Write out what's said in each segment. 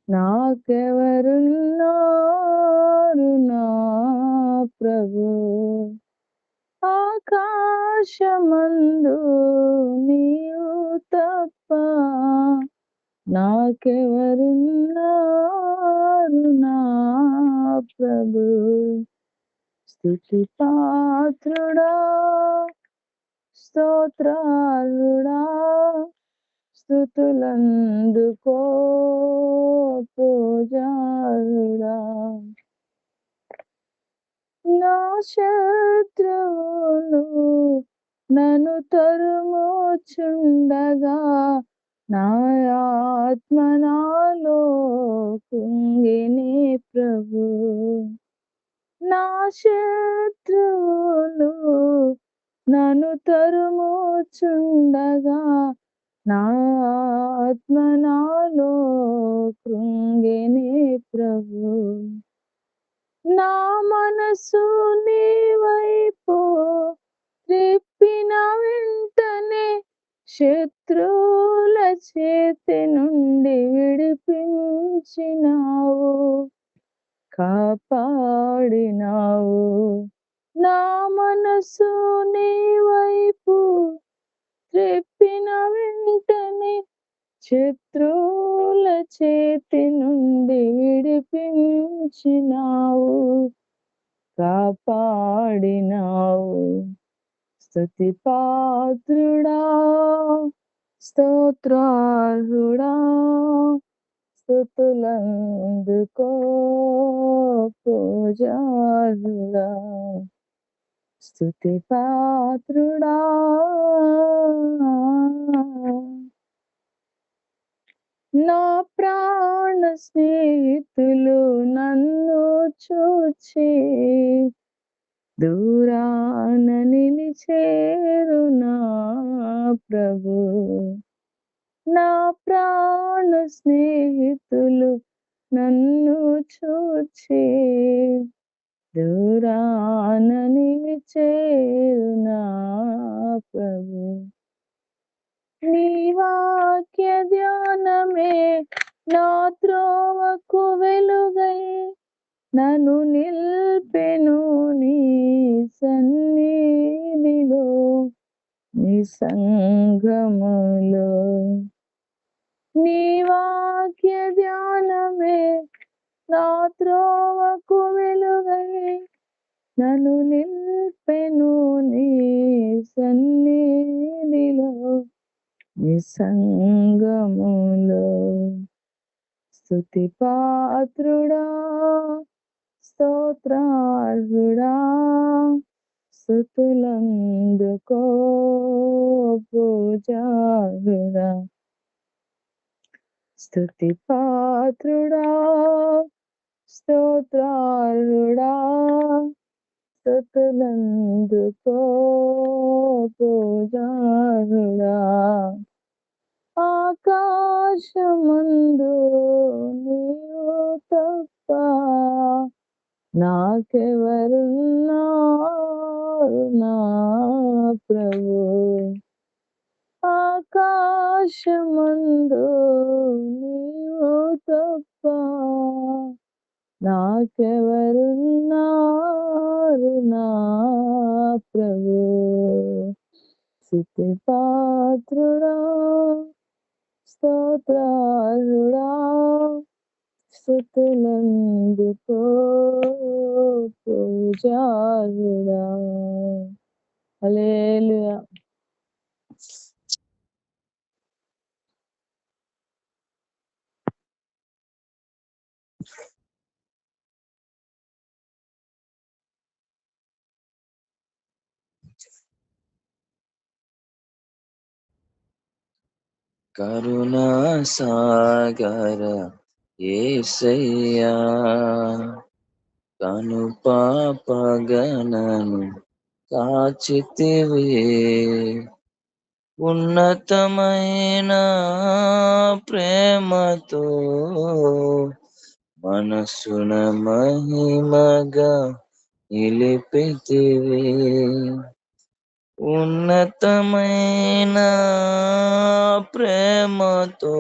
నాకెవరున్నారు నా ప్రభు. ఆకాశమందు నీవు తప్ప నాకెవరున్నారు నా ప్రభు. స్తుతి పాత్రుడా, స్తోత్రాలుడా, స్తుతులందుకో పూజారుడా. నా శత్రువులు నన్ను తరుముచుండగా నా ఆత్మ నాలో కుంగినే ప్రభు. నా శత్రువులు నన్ను తరుముచుండగా నా ఆత్మ నాలో కృంగినే ప్రభు. నా మనసు నీ వైపు త్రిప్పిన వెంటనే శత్రువుల చేతి నుండి విడిపించినావు, కాపాడినావు. నా మనసు నీ వైపు త్రిప్పిన వెంటనే శత్రువుల చేతి నుండి విడిపించినావు, కాపాడినావు. స్తుతి పాత్రుడా, స్తోత్రార్హుడా, స్తుతులందుకో పూజార్హుడా. స్తుతి పాత్రుడా, నా ప్రాణ స్నేహితులు నన్ను చూచి దూరాన నిలిచేరు నా ప్రభు. నా ప్రాణ స్నేహితులు నన్ను చూచి దూరాన నిలిచేరు నా ప్రభు. నీ వాక్య ధ్యానమే నా త్రోవకు వెలుగై నన్ను నిల్పెను నీ సన్నిధిలో, నీ సంగములో. నీ వాక్య ధ్యానమే నా త్రోవకు వెలుగై నన్ను నిల్పెను నీ సన్నిధిలో, నీ సంగములో. స్తుతి పాత్రుడా, స్తోత్రార్హుడా, స్తుతులందుకో పూజారుడా. స్తుతి పాత్రుడా, స్తోత్రార్హుడా, స్తుతులందుకో పూజారుడా. ఆకాశమందు నీవు తప్ప నాకెవరున్నారు నా ప్రభు. ఆకాశమందు నీవు తప్ప నాకెవరున్నారు నా ప్రభు. స్తుతి పాత్రుడా, స్తోత్రార్హుడా, స్తుతులందుకో పూజారుడా. హల్లెలూయా. కరుణా సాగర యేసయ్యా, కను పాపగణను కాచితివి, ఉన్నతమైన ప్రేమతో మనసున మహిమగా నిలిపితివి. ఉన్నతమైన ప్రేమతో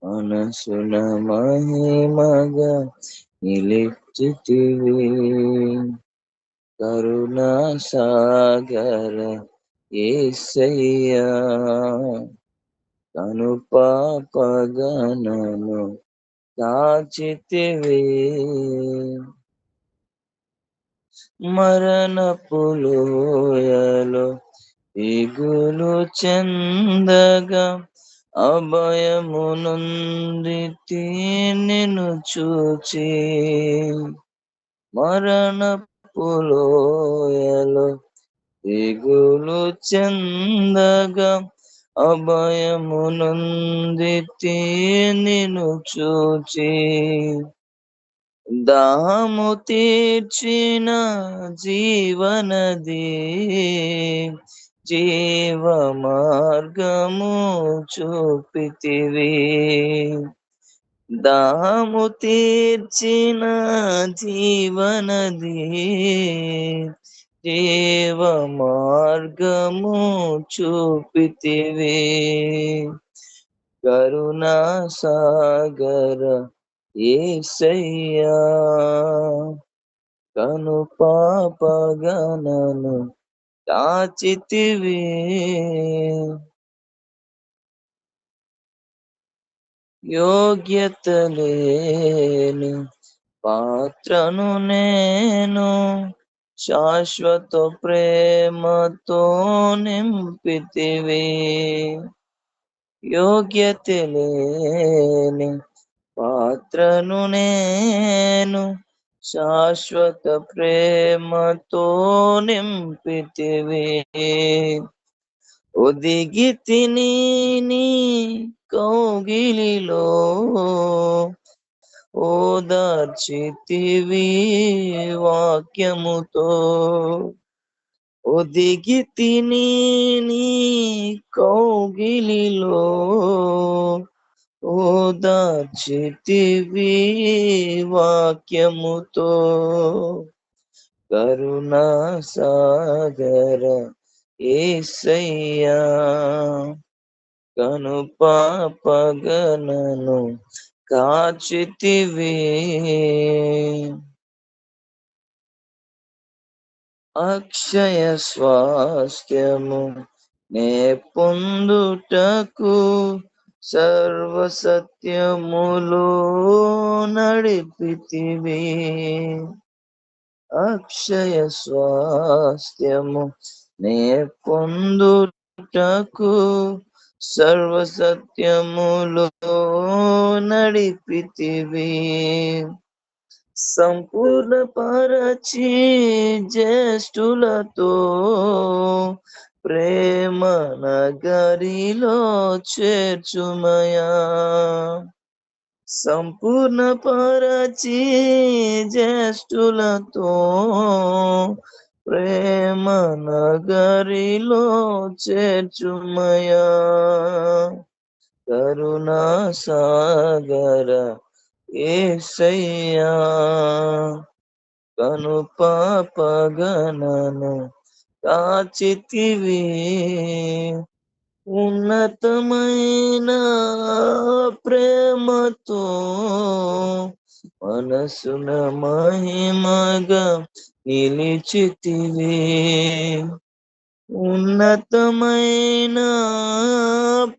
మనసున మనసున మహిమగా నిలిచితివి కరుణా సాగర యేసయ్యా కను పాపగనను దాచితివి మరణపులోయలో ఇగులు చెందగా అభయమునుందితి నిన్ను చూచి మరణపులోయలో ఇగులు చెందగా అభయమునుందితి నిన్ను చూచి దాహము తీర్చిన జీవనది జీవ మార్గము చూపితివి దాహము తీర్చిన జీవనది జీవ మార్గము చూపితివి కరుణా సాగర యేసయ్యా కను పాపగనను దాచితివి యోగ్యత లేని పాత్రను నేను శాశ్వత ప్రేమతో నింపితివి యోగ్యత లేని పాత్రను నేను శాశ్వత ప్రేమతో నింపితివి ఒదిగి తిని నీ కౌగిలిలో ఓదార్చితివి వాక్యముతో ఒదిగి తిని నీ కౌగిలిలో ఓదార్చితివి వాక్యముతో కరుణా సాగర యేసయ్యా కను పాపగనను కాచితివి అక్షయ స్వాస్థ్యము నే పొందుటకు సర్వసత్యములో నడిపితివి అక్షయ స్వాస్థ్యము నే పొందుటకు సర్వసత్యములో నడిపితివి సంపూర్ణ పరచి జ్యేష్ఠులతో ప్రేమ నగరిలో చేర్చుమయా సంపూర్ణ పరచి జ్యేష్ఠులతో ప్రేమ నగరిలో చేర్చుమయా కరుణా సాగర యేసయ్యా కను పాపగనను కాచితివి ఉన్నతమైన ప్రేమతో మనసున మహిమగా నిలిచితివి ఉన్నతమైన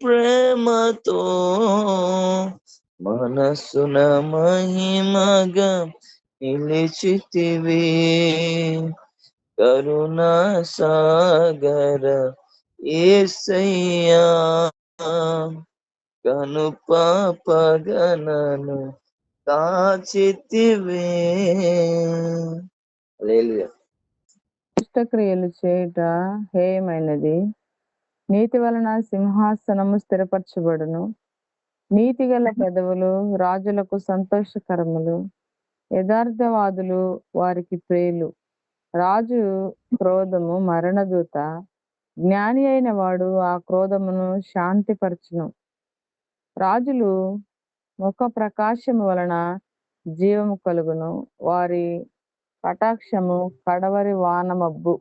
ప్రేమతో మనసున మహిమగా నిలిచితివి కరుణా సాగర యేసయ్యా కను పాపగనను కాచితివి హల్లెలూయా దుష్టక్రియలు చేయుట హేయమైనది నీతి వలన సింహాసనము స్థిరపరచబడును నీతిగల పెదవులు రాజులకు సంతోషకరములు యథార్థవాదులు వారికి ప్రేలు రాజు క్రోధము మరణదూత జ్ఞాని అయిన వాడు ఆ క్రోధమును శాంతిపరచును రాజులు ముఖ ప్రకాశము వలన జీవము కలుగును వారి కటాక్షము కడవరి వానమబ్బు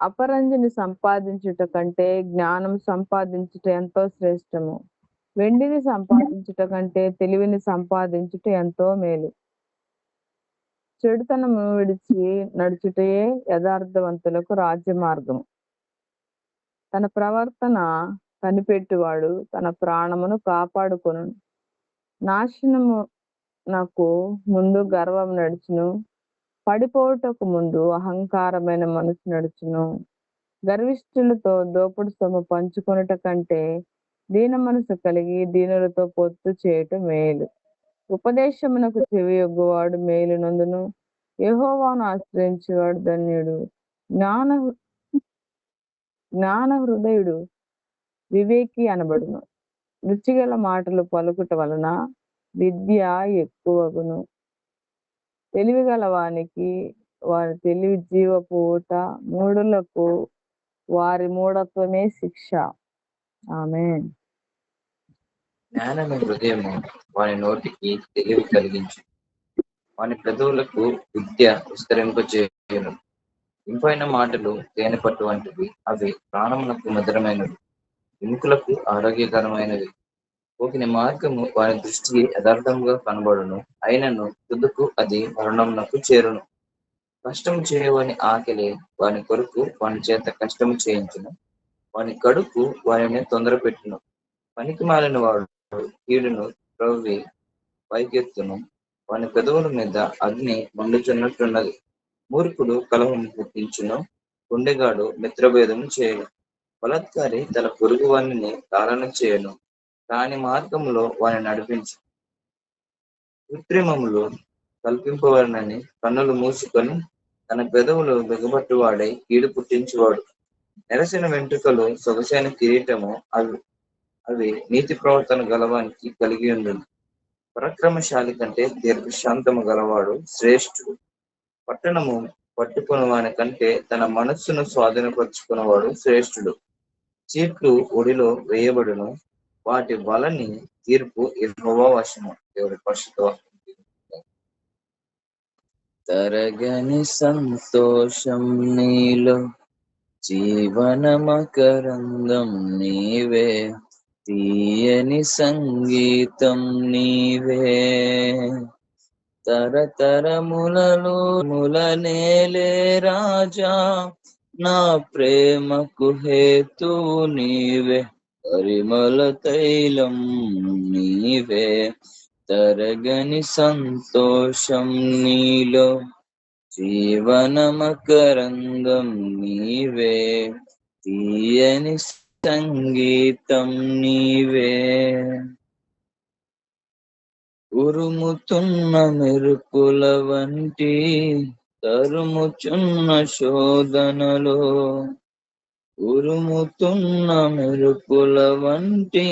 అపరంజిని సంపాదించుట కంటే జ్ఞానం సంపాదించుట ఎంతో శ్రేష్టము వెండిని సంపాదించుట కంటే తెలివిని సంపాదించుట ఎంతో మేలు. చెడుతనము విడిచి నడుచుటయే యథార్థవంతులకు రాజ్య మార్గము. తన ప్రవర్తన కనిపెట్టువాడు తన ప్రాణమును కాపాడుకొను. నాశనము నాకు ముందు గర్వం నడుచును, పడిపోవుటకు ముందు అహంకారమైన మనసు నడుచును. గర్విష్ఠులతో దోపుడు సొమ్ము పంచుకొనుట కంటే దీన మనసు కలిగి దీనులతో పొత్తు చేయటం మేలు. ఉపదేశమునకు చెవియొగ్గువాడు మేలు నందును, యెహోవాను ఆశ్రయించేవాడు ధన్యుడు. జ్ఞాన హృదయుడు వివేకి అనబడును. రుచిగల మాటలు పలుకుట వలన విద్య ఎక్కువగును. తెలివిగల వానికి వారి తెలివి జీవపు ఊట, మూఢులకు వారి మూఢత్వమే శిక్ష. ఆమేన్. జ్ఞానమే హృదయము వాని నోటికి తెలివి కలిగించు, వాని పెదవులకు విద్య విస్తరింపచేయును. ఇంపైన మాటలు తేనె పట్టు వంటివి, అవి ప్రాణమునకు మధురమైనవి, ఎముకలకు ఆరోగ్యకరమైనవి. ఒకని మార్గము వాని దృష్టికి యథార్థంగా కనబడును, అయినను తుదకు అది మరణమునకు చేరును. కష్టము చేయవాని ఆకలి వాని కొరకు వాని చేత కష్టము చేయించును, వాని కడుపు వారిని తొందర పెట్టును. పనికి మాలిన వాడు కీడును త్రవ్వి పైకెత్తును, వాని పెదవుల మీద అగ్ని మండుచున్నట్టున్నది. మూర్ఖుడు కలహము పుట్టించును, గుండెగాడు మిత్రభేదము చేయను. బలాత్కారి తన పొరుగు వాణిని తాళన చేయను, కాని మార్గంలో వాని నడిపించు. కృత్రిమములు కల్పింపవలనని కన్నులు మూసుకొని తన పెదవులు బిగబట్టువాడై కీడు పుట్టించువాడు. నెరసిన వెంట్రుకలు సొగసైన కిరీటము, అవి నీతి ప్రవర్తన గలవానికి కలిగి ఉండును. పరాక్రమశాలి కంటే దీర్ఘశాంతము గలవాడు శ్రేష్ఠుడు. పట్టణము పట్టుకుని వాని కంటే తన మనస్సును స్వాధీనపరుచుకున్నవాడు శ్రేష్ఠుడు. చీట్లు ఒడిలో వేయబడును, వాటి వలని తీర్పు యెహోవా వశము. దేవుడి పరిశుద్ధ తరగని సంతోషం నీలో, జీవన మకరందం నీవే, తీయని సంగీతం నీవే. తరతరములలో ములనేలే రాజా, నా ప్రేమకు హేతు నీవే, పరిమళ తైలం నీవే. తరగని సంతోషం నీలో, జీవన మకరందం నీవే, తీయని సంగీతం నీవే. ఉరుముతున్న మెరుపుల వంటి తరుముచున్న శోధనలో, ఉరుముతున్న మెరుపుల వంటి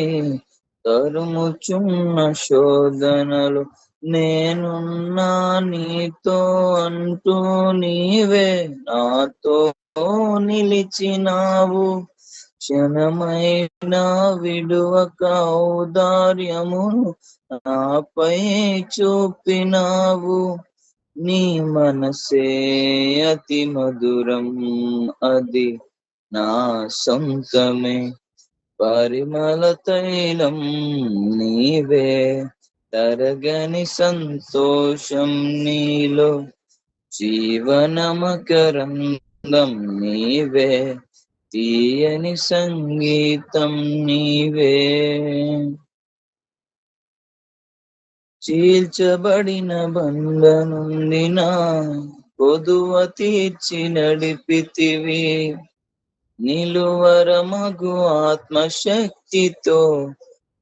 తరుముచున్న శోధనలు, నేనున్నా నీతో అంటూ నీవే నాతో నిలిచినావు. క్షణమైనా విడువక ఔదార్యమును నాపై చూపినావు. నీ మనసే అతి మధురం, అది నా సొంతమే, పరిమళ తైలం నీవే. తరగని సంతోషం నీలో, జీవన మకరందం నీవే, తీయని సంగీతం నీవే. చీల్చబడిన బంధనుందిన కొదువ తీర్చి నడిపితివి, నిలువరమగు ఆత్మశక్తితో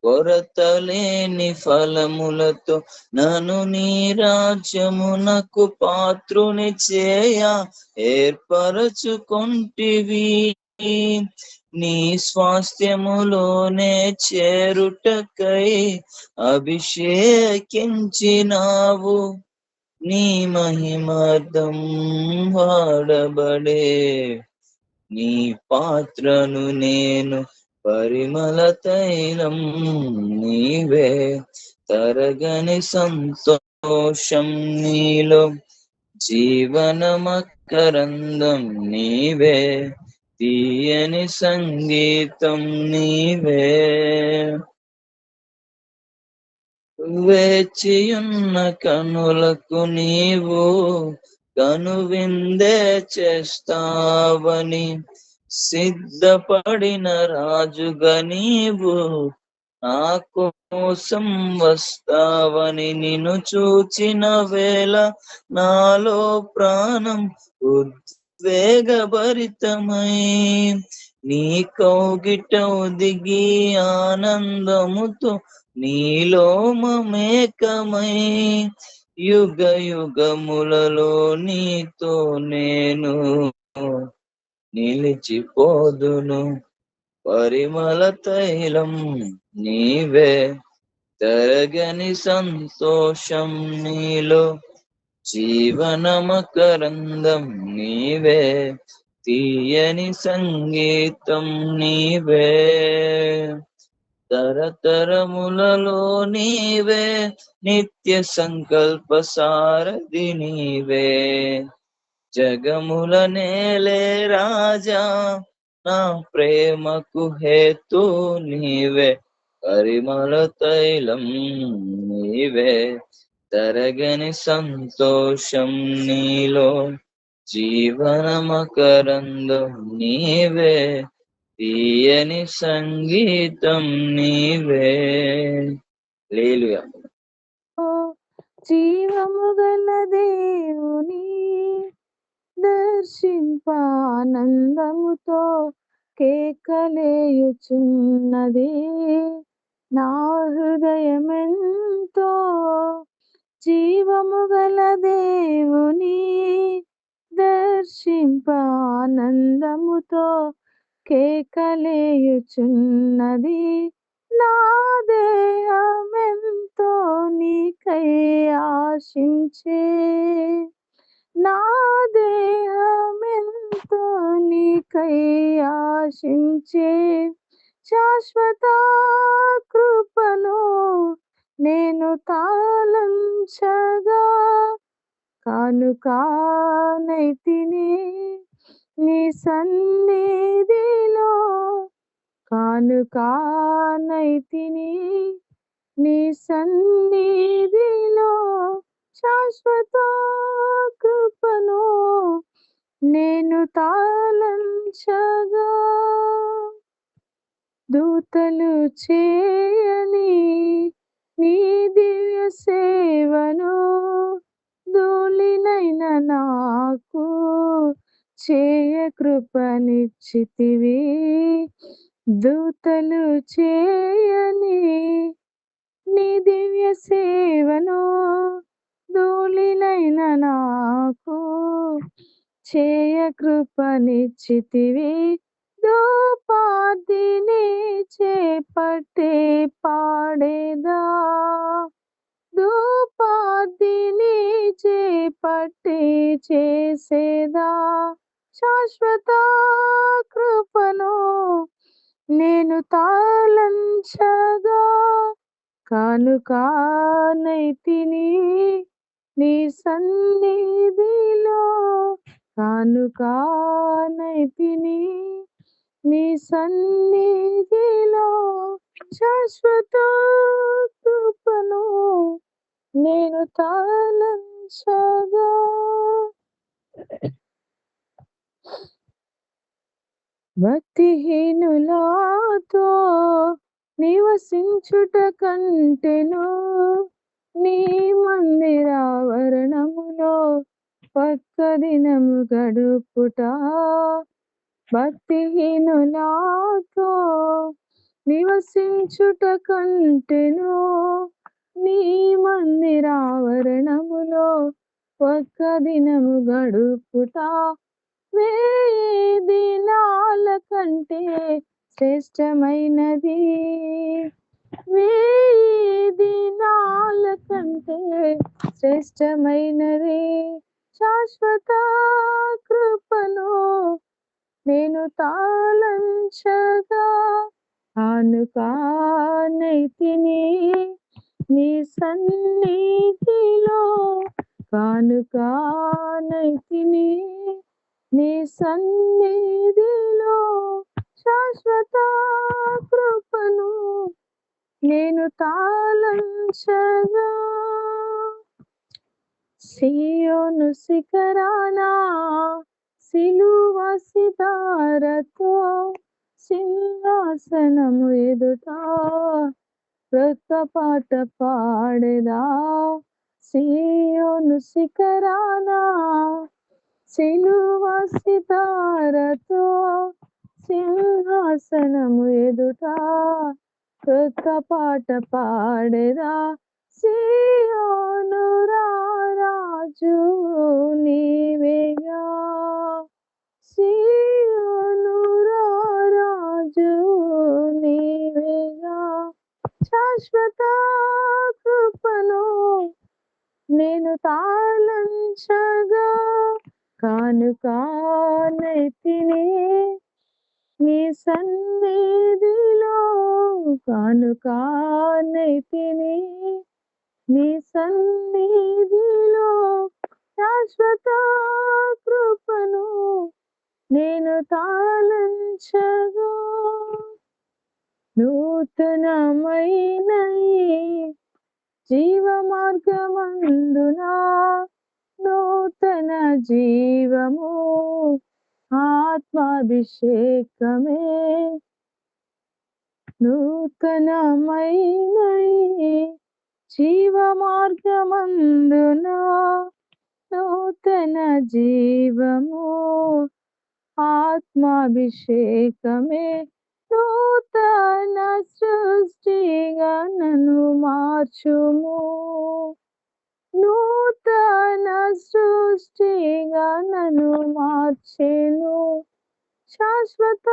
కొరతలేని ఫలములతో నన్ను నీ రాజ్యమునకు పాత్రుని చేయ ఏర్పరచుకొంటివి. నీ స్వాస్థ్యములోనే చేరుటకై అభిషేకించినావు. నీ మహిమార్థం వాడబడే నీ పాత్రను నేను, పరిమళ తైలం నీవే. తరగని సంతోషం నీలో, జీవన మకరందం నీవే, తీయని సంగీతం నీవే. వేచియున్న కనులకు నీవు కనువిందే చేస్తావని, సిద్ధపడిన రాజుగా నీవు నా కోసం వస్తావని, నిన్ను చూచిన వేళ నాలో ప్రాణం ఉద్వేగభరితమై, నీ కౌగిట ఒదిగి ఆనందముతో నీలో మమేకమై, యుగ యుగములలో నీతో నేను నిలిచిపోదును. పరిమళ తైలం నీవే, తరగని సంతోషం నీలో, జీవన మకరందం నీవే, తీయని సంగీతం నీవే. తరతరములలో నీవే, నిత్య సంకల్ప సారథి నీవే, జగముల నేలే రాజా, నా ప్రేమకు హేతు నీవే. పరిమళ తైలం నీవే, తరగని సంతోషం నీలో, జీవన మకరందం నీవే, తీయని సంగీతం నీవే. హల్లెలూయా. జీవము గల దేవుని దర్శింపానందముతో కేకలేయుచున్నది నా హృదయమెంతో. జీవము గల దేవుని దర్శింపానందముతో కేకలేయుచున్నది నా దేహమెంతో నీకై ఆశించే, నా దేహమెంతో నీకై ఆశించే. శాశ్వత కృపను నేను తాళంచగా, కానుకానైతిని నీ సన్నిధిలో, కానుకానైతిని నీ సన్నిధిలో. శాశ్వత కృపను నేను తాళంచగా, దూతలు చేయని నీ దివ్య సేవను ధూళినైన నాకు చేయ కృపనిచ్చితివి. దూతలు చేయని నీ దివ్య సేవను ధూళినైన నాకు చేయ కృపనిచ్చితివి. దోపాదిని చేపట్టే పాడేదా, దోపాదిని చేపట్టే చేసేదా. శాశ్వత కృపను నేను తాళంచగా, కానుకానైతిని నీ సన్నిధిలో, కానుకానైతిని నీ సన్నిధిలో. శాశ్వత కృపను నేను తాళంచగా. భక్తిహీనులతో నివసించుట కంటెను నీ మందిరావరణములో ఒక్క దినము గడుపుట. భక్తిహీనులతో నివసించుట కంటెను నీ మందిరావరణములో ఒక్క దినము గడుపుట. 1000 దినాల కంటే శ్రేష్టమైనది, 1000 దినాల కంటే శ్రేష్టమైనది. శాశ్వత కృపను నేను తాళంచగా, కానుకానైతిని నీ సన్నిధిలో, కానుకానైతిని నీ సన్నిధిలో. శాశ్వత కృపను నేను తాళంచగా సియోను శిఖరాన సిలువ సితారతో సింహాసనము ఎదుట క్రొత్త పాట పాడేదా. సియోను శిఖరాన సిలువ సితారతో సింహాసనము ఎదుట క్రొత్త పాట పాడేదా. సియోను రాజు నీవేగా, సియోను రాజు నీవేగా. శాశ్వత కృపను నేను తాళంచగా కానుకానైతిని నీ సన్నిధిలో, కానుకానైతిని నీ సన్నిధిలో. శాశ్వత కృపను నేను తాళంచగా నూతనమైన జీవ మార్గమందునా నూతన జీవము ఆత్మాభిషేకమే. నూతనమైన జీవ మార్గమందునా నూతన జీవము ఆత్మాభిషేకమే. నూతన సృష్టిగా నన్ను మార్చుము, నూతన సృష్టిగా నన్ను మార్చెను. శాశ్వత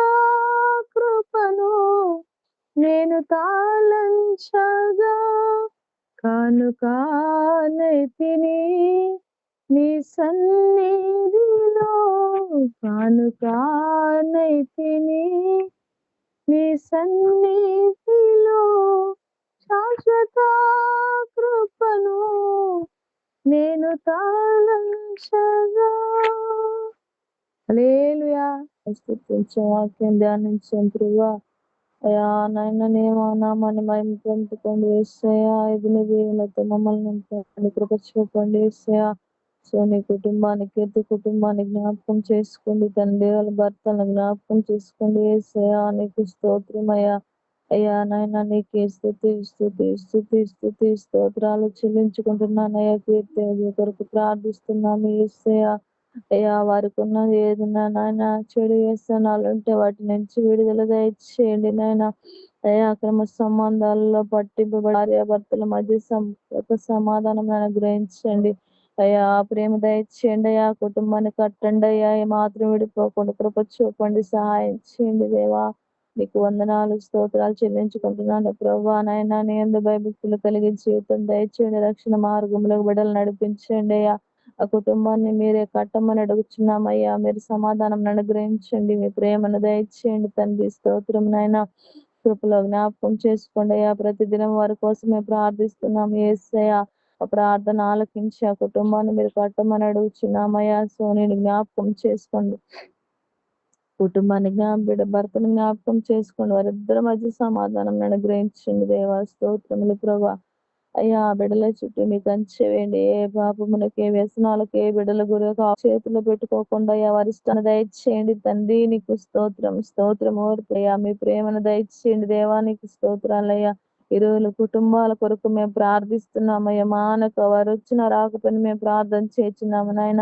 కృపను నేను తాళంచగా కానుకానైతిని నీ సన్నిధిలో, కానుకానైతిని నీ సన్నిధిలో. శాశ్వత కృపను నేను తాళంచగా. హల్లెలూయా. స్తుతించే వాక్యం ధ్యానించాం ప్రభువా. అయ్యా నాయన నామాన్ని మహిమ పొందుకోండి యేసయ్యా. ఇది నీ దీవెనలతో మమ్మల్ని నింపండి, కృప చూపండి యేసయ్యా. సో నీ కుటుంబానికి కీర్తి కుటుంబాన్ని జ్ఞాపకం చేసుకోండి తండ్రి, వాళ్ళ భర్తలను జ్ఞాపకం చేసుకోండి యేసయ్యా. నీకు స్తోత్రమయ్యా. అయ్యా నాయన నీకే స్తుతి స్తుతి స్తుతి స్తుతి స్తోత్రాలు చెల్లించుకుంటున్నానయ్యా. కీర్తి కొరకు ప్రార్థిస్తున్నాము యేసయ్యా. అయ్యా వారికి ఉన్నది ఏదన్నా నాయన చెడు వ్యసనాలు ఉంటే వాటి నుంచి విడుదల దయచేయండి నాయన. అయ్యా అక్రమ సంబంధాలలో పట్టింపబడి భార్యాభర్తల మధ్య సమాధానం అనుగ్రహించండి అయ్యా. ప్రేమ దయచేయండి అయ్యా. కుటుంబాన్ని కట్టండి అయ్యా. మాత్రం విడిపోకుండా కృప చూపండి, సహాయం చేయండి దేవా. నీకు వందనాలు స్తోత్రాలు చెల్లించుకుంటున్నాను ప్రభువా. నాయన నీ యందు భయభక్తులు కలిగి జీవితం దయచేయండి, రక్షణ మార్గంలో బిడ్డలు నడిపించండి అయ్యా. ఆ కుటుంబాన్ని మీరే కట్టమని అడుగుచున్నామయ్యా. మీరు సమాధానం అనుగ్రహించండి, మీ ప్రేమను దయచేయండి తండ్రి. స్తోత్రం నాయన. కృపలో జ్ఞాపకం చేసుకోండి అయ్యా. ప్రతిదినం వారి కోసమే ప్రార్థిస్తున్నాం యేసయ్యా. ఆ ప్రార్థన ఆలకించి ఆ కుటుంబాన్ని మీరు కట్టమని అడుగుచున్నామయ్యా. సోనిని జ్ఞాపకం చేసుకోండి, కుటుంబాన్ని బిడ్డ భర్తను జ్ఞాపకం చేసుకోండి. వారిద్దరి మధ్య సమాధానం అనుగ్రహించండి దేవా. స్తోత్రములు ప్రభా. అయ్యా బిడ్డల చుట్టూ మీ కంచె వేయండి. ఏ పాపములకి ఏ వ్యసనాలకి ఏ బిడ్డల గురి చేతిలో పెట్టుకోకుండా అయ్యా వారి ఇష్టాన్ని దయచేయండి తండ్రి. నీకు స్తోత్రం స్తోత్రం ఓర్పయ్యా. మీ ప్రేమను దయచేయండి దేవా. నీకు స్తోత్రాలయ్యా. ఇరువురు కుటుంబాల కొరకు మేము ప్రార్థిస్తున్నామయ్యా. మానక వారు వచ్చిన రాకపోయినా మేము ప్రార్థన చేస్తున్నాము నాయన.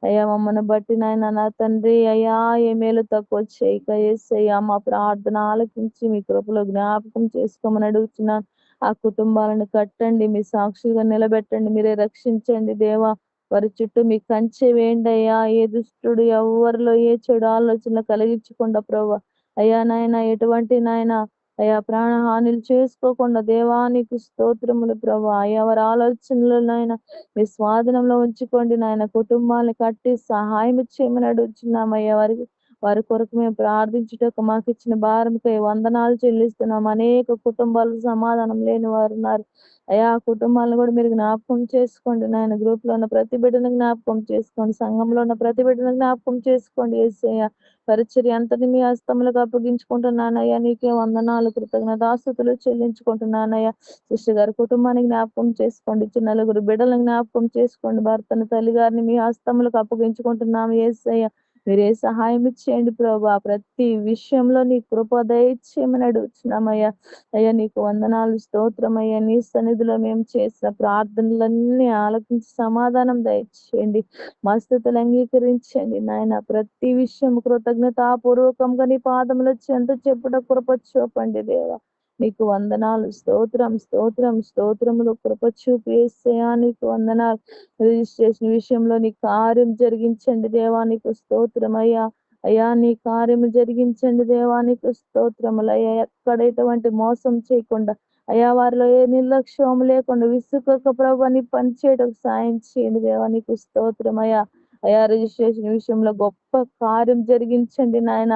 అయ్యా మమ్మల్ని బట్టి నాయన నా తండ్రి అయ్యా ఏ మేలు తక్కువ చేయక యేసయ్యా మా ప్రార్థన ఆలకించి మీ కృపలో జ్ఞాపకం చేసుకోమని అడుగుతున్నాను. ఆ కుటుంబాలను కట్టండి, మీ సాక్షిగా నిలబెట్టండి, మీరే రక్షించండి దేవా. వారి చుట్టూ మీ కంచె వేయండి అయ్యా. ఏ దుష్టుడు ఎవరిలో ఏ చెడు ఆలోచన కలిగించకుండా ప్రభా అయ్యా నాయన ఎటువంటి నాయన అయ్యా ప్రాణహానిలు చేసుకోకుండా దేవానికి స్తోత్రములు ప్రభా. అయ్యా వారి ఆలోచనలు నాయన మీ స్వాధీనంలో ఉంచుకోండి నాయన. కుటుంబాన్ని కట్టి సహాయం చేయమని అడుగుతున్నామయ్యా. వారి కొరకు మేము ప్రార్థించుటకు మాకు ఇచ్చిన భారంకై వందనాలు చెల్లిస్తున్నాం. అనేక కుటుంబాలకు సమాధానం లేని వారు ఉన్నారు అయ్యా. ఆ కుటుంబాలను కూడా మీరు జ్ఞాపకం చేసుకోండి నాయన. గ్రూప్ లో ఉన్న ప్రతి బిడ్డను జ్ఞాపకం చేసుకోండి, సంఘంలో ఉన్న ప్రతి బిడ్డను జ్ఞాపకం చేసుకోండి యేసయ్య. పరిచర్య అంతటి మీ హస్తములకు అప్పగించుకుంటున్నానయ్యా. నీకే వందనాలు కృతజ్ఞతాస్తుతులు చెల్లించుకుంటున్నానయ్యా. సిస్టర్ గారి కుటుంబాన్ని జ్ఞాపకం చేసుకోండి, నలుగురు బిడ్డలను జ్ఞాపకం చేసుకోండి, భర్తను తల్లి గారిని మీ హస్తములకు అప్పగించుకుంటున్నాము యేసయ్య. మీరే సహాయం ఇచ్చేయండి ప్రభా. ప్రతి విషయంలో నీ కృప దయచేయమని అడుగుతున్నామయ్యా. అయ్యా నీకు వందనాలు, స్తోత్రమయ్యా. నీ సన్నిధిలో మేము చేసిన ప్రార్థనలన్నీ ఆలకించి సమాధానం దయచేయండి, మా స్థితులు అంగీకరించండి నాయన. ప్రతి విషయం కృతజ్ఞతాపూర్వకంగా నీ పాదములు చెంత చెప్పుట కృప చూపండి దేవా. నీకు వందనాలు, స్తోత్రం స్తోత్రం స్తోత్రములు. కృప చూపి యేసయ్యా నీకు వందనాలు. రిజిస్ట్రేషన్ విషయంలో నీ కార్యం జరిగించండి దేవా, నీకు స్తోత్రమయ్యా. అయ్యా నీ కార్యము జరిగించండి దేవా, నీకు స్తోత్రములు అయ్యా. ఎక్కడ ఎటువంటి మోసం చేయకుండా అయ్యా, వారిలో ఏ నిర్లక్ష్యం లేకుండా విసుకక ప్రభు నీ పని చేయడానికి సాయం చేయండి దేవా, నీకు స్తోత్రమయ్యా. అయ్యా రిజిస్ట్రేషన్ విషయంలో గొప్ప కార్యం జరిగించండి నాయన.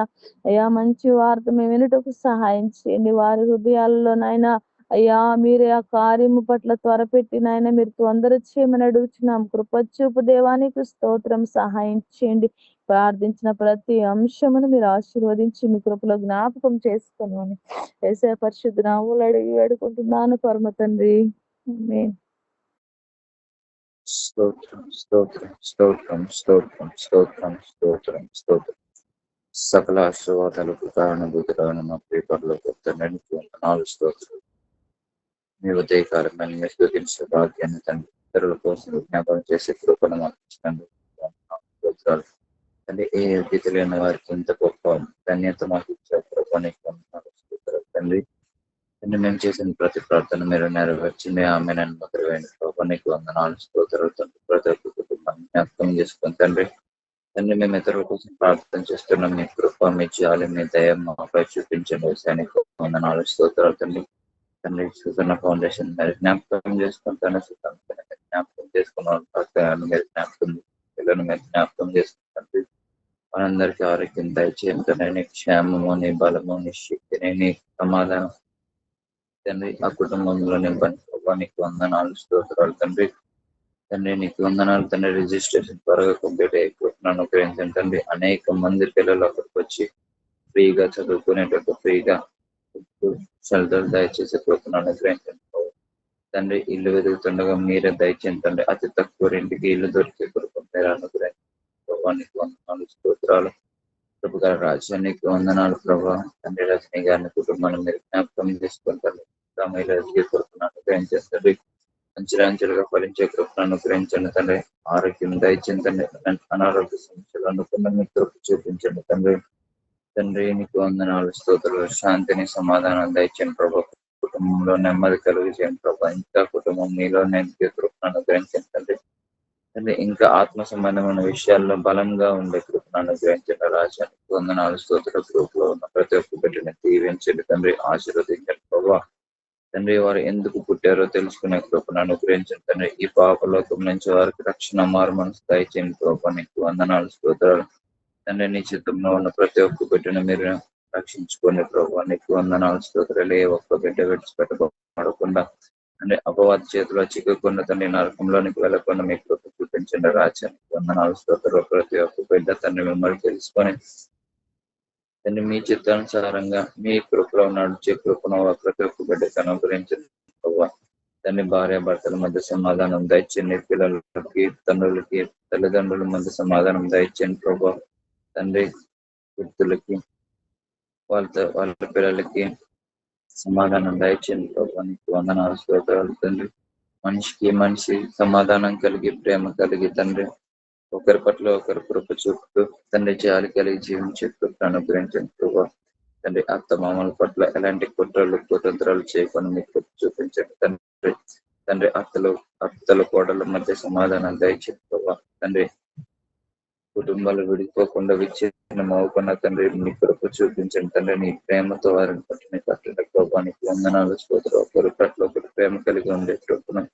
అయ్యా మంచి వార్త మేము వినుటకు సహాయం చేయండి. వారి హృదయాల్లో నాయన అయ్యా మీరే ఆ కార్యము పట్ల త్వరపెట్టి నాయన మీరు తొందర చేయమని అడుగుచున్నాం. కృపచూపు దేవానికి స్తోత్రం, సహాయం చేయండి. ప్రార్థించిన ప్రతి అంశమును మీరు ఆశీర్వదించి మీ కృపలో జ్ఞాపకం చేసుకోమని యేసయ్య పరిశుద్ధ నామములో అడిగి వేడుకుంటున్నాను పరమ తండ్రి. ఆమేన్. స్తోత్రం స్తోత్రం స్తోత్రం స్తోత్రం స్తోత్రం స్తోత్రం స్తోత్రం. సకల ఆశీర్వాదాలకు కారణభూతులను మా పేపర్లో కొత్తడానికి వందనాలు స్తోత్రం. మీ ఉదయకాలమైన మీ స్తుతించే భాగ్యాన్ని తండ్రి ఇతరుల కోసం జ్ఞాపకం చేసే కృపను మాకు ఇచ్చినందుకు స్తోత్రాలు తండ్రి. ఏ యోగ్యత లేని వారికి ఇంత గొప్ప ధన్యత మాకు ఇచ్చే కృపనికి వందనాలు స్తోత్రాలు తండ్రి. తండ్రి మేము చేసిన ప్రతి ప్రార్థన మీరు నెరవేర్చింది. ఆమె నన్ను మొదలైన కృపనికి వందనాలు స్తోత్రాలు తండ్రి. ప్రతి ఒక్క కుటుంబాన్ని జ్ఞాపకం చేసుకుని తండ్రి. తండ్రి మేము ఇతరుల కోసం ప్రార్థన చేస్తున్నాం. మీ కృప, మీ జాలి, మీ దయ మాపై చూపించండి. విషయానికి వందనాలు స్తోత్రాలు తండ్రి. తండ్రి సుసన్న ఫౌండేషన్ మీరు జ్ఞాపకం చేసుకుంటాను. జ్ఞాపకం చేసుకున్న వాళ్ళు మీరు జ్ఞాపకం, పిల్లలు మీరు జ్ఞాపకం చేసుకుంటారు. మనందరికీ ఆరోగ్యం దయచేయండి. నీ క్షేమము, నీ బలము, నీ శక్తిని, నీ సమాధానం తండ్రి ఆ కుటుంబంలో నింపని నీకు వందనాలు స్తోత్రాలు తండ్రి. తండ్రి నీకు వందనాలు తండ్రి. రిజిస్ట్రేషన్ త్వరగా కంప్లీట్ అయిపోతున్నాను ఉపయోగించండి తండ్రి. అనేక మంది పిల్లలు అక్కడికి వచ్చి ఫ్రీగా చదువుకునేటట్టు ఫ్రీగా షెల్టర్ దయచేసి కోరుతున్నాను గ్రహించండి తండ్రి. ఇల్లు వెతుకుతుండగా మీరే దయచేయండి తండ్రి. అతి తక్కువ రెండుకి ఇల్లు దొరికే కొరకు మీరు అనుగ్రహించడానికి వందనాలు స్తోత్రాలు. ప్రభు గారి రాజ్యానికి వందనాలు ప్రభావ తండ్రి. రజనీ గారిని కుటుంబాన్ని మీరు జ్ఞాపకం చేసుకుంటారు. కొరకు అనుగ్రహించండి. అంచెలంచెలుగా ఫలించే కృపను అనుగ్రహించండి తండ్రి. ఆరోగ్యం దయచేయండి. అనారోగ్య సమస్యలు అనుకున్న మీకు కృప చూపించండి తండ్రి. తండ్రి నీకు వందనాలు స్తోత్రాలు. శాంతిని సమాధానం దయచేయండి ప్రభావ. కుటుంబంలో నెమ్మది కలుగు చేయండి ప్రభావ. ఇంకా కుటుంబం మీలో నేను కృపను అనుగ్రహించండి తండ్రి. తండ్రి ఇంకా ఆత్మ సంబంధమైన విషయాల్లో బలంగా ఉండే కృపను అనుగ్రహించండి. రాజ్యానికి వందనాలు స్తోత్ర. గ్రూప్లో ఉన్న ప్రతి ఒక్క బిడ్డని దీవించండి తండ్రి. ఆశీర్వదించండి ప్రభావ. తండ్రి వారు ఎందుకు పుట్టారో తెలుసుకునే కృపను అనుగ్రహించండి తండ్రి. ఈ పాపలోకం నుంచి వారికి రక్షణ మారు మనసు దయచేయండి ప్రభావ. నీకు వందనాలు స్తోత్రాలు తండ్రి. నీ చిత్తంలో ఉన్న ప్రతి ఒక్క బిడ్డను మీరు రక్షించుకోండి ప్రభావ. నీకు వందనాలు స్తోత్రాలు. ఏ ఒక్క బిడ్డ విడిచిపెట్టబడకుండా అంటే అపవాది చేతిలో చిక్కుకున్న తండ్రి నరకంలోనికి వెళ్ళకుండా మీకు కృప చూపించండి. రాజ్యానికి వందనాలు స్తోత్రాలు. ప్రతి ఒక్క బిడ్డ తండ్రి మిమ్మల్ని తెలుసుకొని తండ్రి మీ చిత్తానుసారంగా మీ కృపలో నడిచే కృపను ప్రతి ఒక్క బిడ్డకు అనుగ్రహించండి ప్రభావ. తండ్రి భార్య భర్తల మధ్య సమాధానం దయచేయండి. పిల్లలకి, తండ్రులకి, తల్లిదండ్రుల మధ్య సమాధానం దయచేయండి ప్రభావ. తండ్రి వృద్ధులకి వాళ్ళ పిల్లలకి సమాధానం దయచేయండి ప్రభావ. నీకు వందనాలు స్తోత్రాలు తండ్రి. మనిషికి మనిషి సమాధానం కలిగి, ప్రేమ కలిగి తండ్రి ఒకరి పట్ల ఒకరు కృప చూపుతూ తండ్రి జాలి కలిగి జీవించే కృపను అనుగ్రహించండి ప్రభావ. తండ్రి అత్త మామల పట్ల ఎలాంటి కుట్రలు కుతంత్రాలు చేయకుండా మీకు కృప చూపించండి తండ్రి. తండ్రి అత్తల కోడల మధ్య సమాధానం దయచేయండి ప్రభావ. తండ్రి కుటుంబాలు విడిపోకుండా విచ్ఛిన్నం అవ్వకుండా తండ్రి మీ కృప చూపించండి తండ్రి. నీ ప్రేమతో వారిని పట్టిన కట్టిన ప్రభావానికి వందనాలు స్తోత్రాలు. ఒకరి పట్ల ఒకరు ప్రేమ కలిగి ఉండే కృపను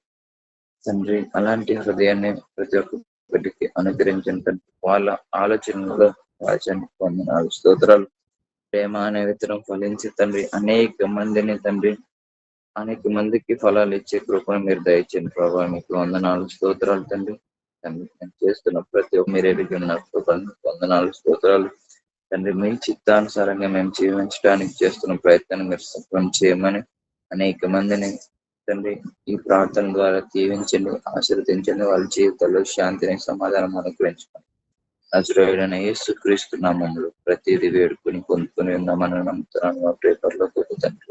తండ్రి అలాంటి హృదయాన్ని ప్రతి ఒక్క బిడ్డకి అనుగ్రహించండి తండ్రి. వాళ్ళ ఆలోచనలో రాజానికి వందనాలు స్తోత్రాలు. ప్రేమ అనే విత్తనం ఫలించి తండ్రి అనేక మందికి ఫలాలు ఇచ్చే కృపను మీరు దయచేయండి ప్రభావ. మీకు వందనాలు స్తోత్రాలు తండ్రి. నేను చేస్తున్న ప్రతి ఒక్క మీరు ఎరిగి ఉన్నారు ప్రభావ. మీకు వందనాలు స్తోత్రాలు తండ్రి. మీ చిత్తానుసారంగా మేము జీవించడానికి చేస్తున్న ప్రయత్నాన్ని మీరు సఫలం చేయమని అనేక మందిని తండ్రి ఈ ప్రార్థన ద్వారా దీవించండి, ఆశీర్వదించండి. వాళ్ళ జీవితాల్లో శాంతిని, సమాధానం అనుగ్రహించండి. నజరేయుడైన యేసుక్రీస్తు నామములో ప్రతిదీ వేడుకొని పొందుకొని ఉన్నామని నమ్ముతున్నాను. పేపర్లో తండ్రి.